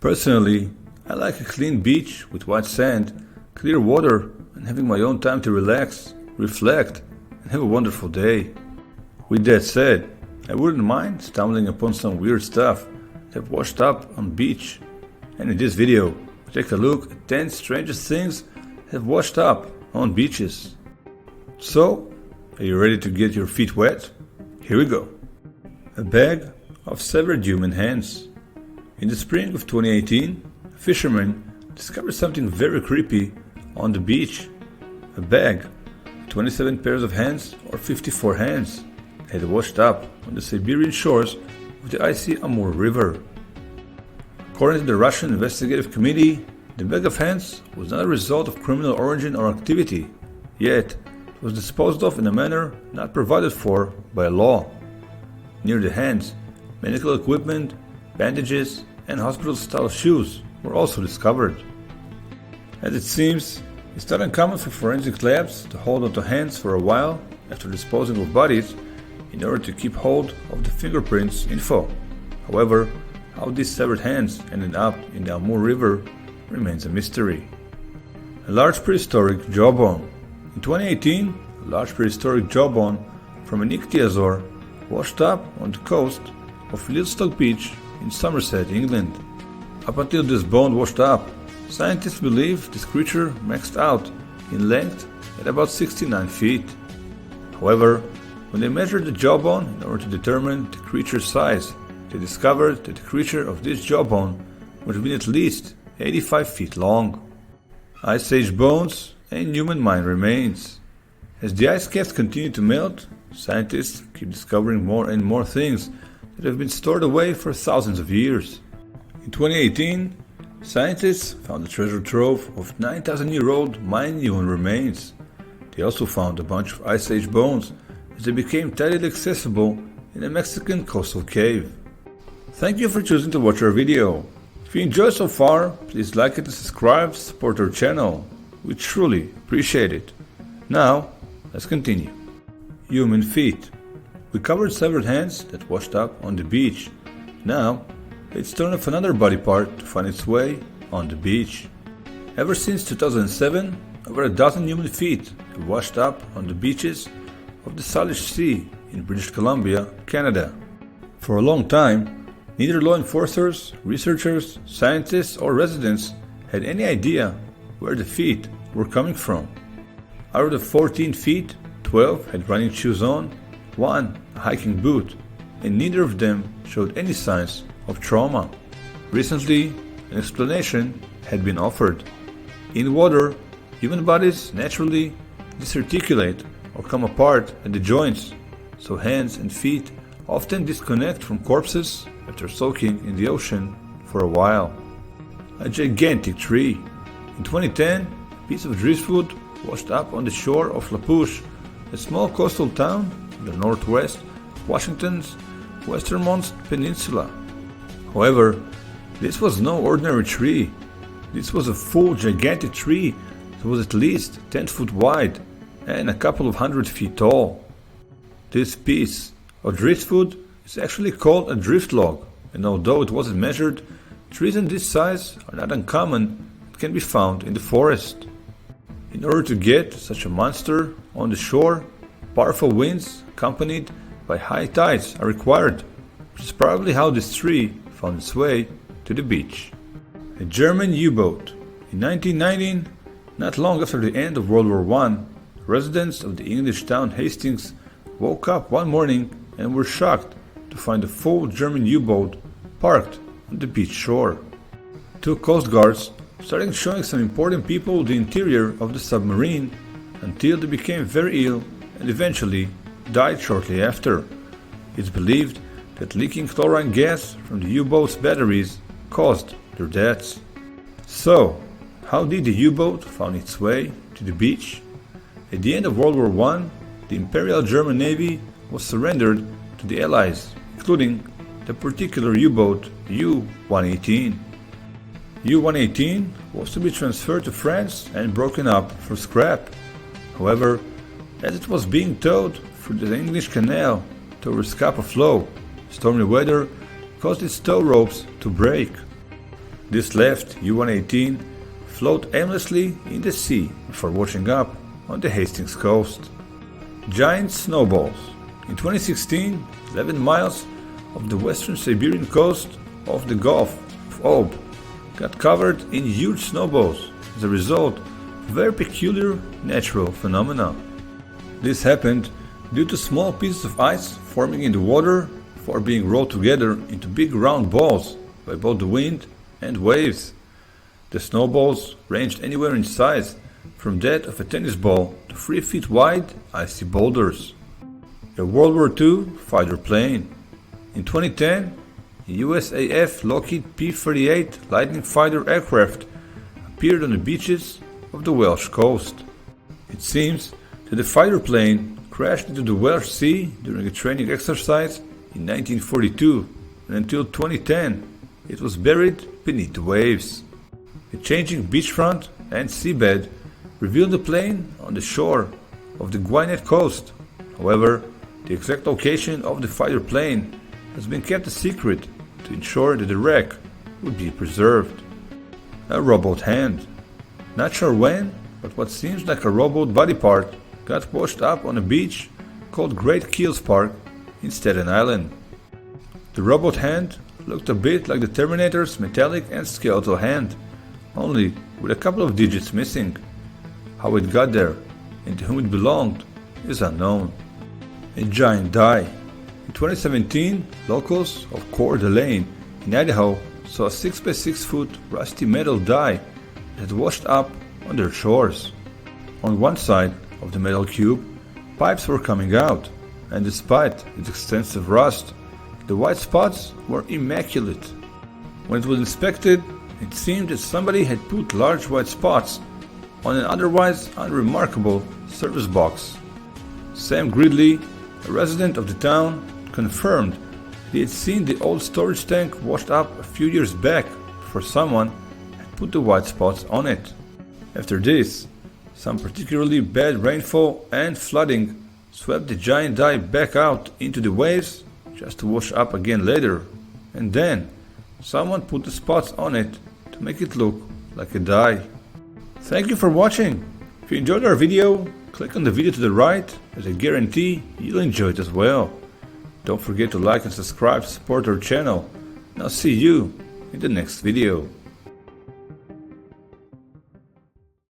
Personally, I like a clean beach with white sand, clear water, and having my own time to relax, reflect, and have a wonderful day. With that said, I wouldn't mind stumbling upon some weird stuff that washed up on beach. And in this video, we take a look at 10 strangest things that have washed up on beaches. So, are you ready to get your feet wet? Here we go. A bag of severed human hands. In the spring of 2018, a fisherman discovered something very creepy on the beach. A bag, 27 pairs of hands or 54 hands, had washed up on the Siberian shores of the icy Amur River. According to the Russian Investigative Committee, the bag of hands was not a result of criminal origin or activity, yet it was disposed of in a manner not provided for by law. Near the hands, medical equipment, bandages, and hospital-style shoes were also discovered. As it seems, it's not uncommon for forensic labs to hold onto hands for a while after disposing of bodies in order to keep hold of the fingerprints info. However, how these severed hands ended up in the Amur River remains a mystery. A large prehistoric jawbone. In 2018, a large prehistoric jawbone from an Ichthyosaur washed up on the coast of Lilstock Beach in Somerset, England. Up until this bone washed up, scientists believe this creature maxed out in length at about 69 feet. However, when they measured the jawbone in order to determine the creature's size, they discovered that the creature of this jawbone would have been at least 85 feet long. Ice Age bones and human mind remains. As the ice caps continue to melt, scientists keep discovering more and more things that have been stored away for thousands of years. In 2018, scientists found a treasure trove of 9,000-year-old Mayan human remains. They also found a bunch of Ice Age bones as they became tidally accessible in a Mexican coastal cave. Thank you for choosing to watch our video. If you enjoyed so far, please like it and subscribe to support our channel. We truly appreciate it. Now, let's continue. Human feet. We covered severed hands that washed up on the beach. Now, it's turn of another body part to find its way on the beach. Ever since 2007, over a dozen human feet have washed up on the beaches of the Salish Sea in British Columbia, Canada. For a long time, neither law enforcers, researchers, scientists, or residents had any idea where the feet were coming from. Out of the 14 feet, 12 had running shoes on, one a hiking boot, and neither of them showed any signs of trauma. Recently, an explanation had been offered. In water, human bodies naturally disarticulate or come apart at the joints, so hands and feet often disconnect from corpses after soaking in the ocean for a while. A gigantic tree. In 2010, a piece of driftwood washed up on the shore of La Push, a small coastal town in the northwest of Washington's westernmost peninsula. However, this was no ordinary tree. This was a full gigantic tree that was at least 10 feet wide and a couple of 100 feet tall. This piece of driftwood is actually called a drift log, and although it wasn't measured, trees in this size are not uncommon and can be found in the forest. In order to get such a monster on the shore, powerful winds accompanied by high tides are required, which is probably how this tree found its way to the beach. A German U-boat. In 1919, not long after the end of World War I, residents of the English town Hastings woke up one morning and were shocked to find a full German U-boat parked on the beach shore. Two coast guards started showing some important people the interior of the submarine until they became very ill and eventually died shortly after. It's believed that leaking chlorine gas from the U-boat's batteries caused their deaths. So, how did the U-boat find its way to the beach? At the end of World War I, the Imperial German Navy was surrendered to the Allies, including the particular U-boat U-118. U-118 was to be transferred to France and broken up for scrap. However, as it was being towed through the English Canal towards Scapa Flow, stormy weather caused its tow ropes to break. This left U-118 float aimlessly in the sea before washing up on the Hastings coast. Giant snowballs. In 2016, 11 miles of the western Siberian coast of the Gulf of Ob got covered in huge snowballs as a result of very peculiar natural phenomena. This happened due to small pieces of ice forming in the water before being rolled together into big round balls by both the wind and waves. The snowballs ranged anywhere in size, from that of a tennis ball to 3 feet wide icy boulders. A World War II fighter plane. In 2010, a USAF Lockheed P-38 Lightning fighter aircraft appeared on the beaches of the Welsh coast. It seems that the fighter plane crashed into the Welsh Sea during a training exercise in 1942, and until 2010 it was buried beneath the waves. A changing beachfront and seabed revealed the plane on the shore of the Gwynedd coast. However, the exact location of the fighter plane has been kept a secret to ensure that the wreck would be preserved. A robot hand. Not sure when, but what seems like a robot body part got washed up on a beach called Great Keels Park in Staten Island. The robot hand looked a bit like the Terminator's metallic and skeletal hand, only with a couple of digits missing. How it got there and to whom it belonged is unknown. A giant die. In 2017, locals of Coeur d'Alene in Idaho saw a 6 by 6 foot rusty metal die that had washed up on their shores. On one side of the metal cube, pipes were coming out, and despite its extensive rust, the white spots were immaculate. When it was inspected, it seemed that somebody had put large white spots on an otherwise unremarkable service box. Sam Gridley, a resident of the town, confirmed he had seen the old storage tank washed up a few years back before someone had put the white spots on it. After this, some particularly bad rainfall and flooding swept the giant die back out into the waves just to wash up again later, and then someone put the spots on it to make it look like a die. Thank you for watching. If you enjoyed our video, click on the video to the right, as I guarantee you'll enjoy it as well. Don't forget to like and subscribe to support our channel, and I'll see you in the next video.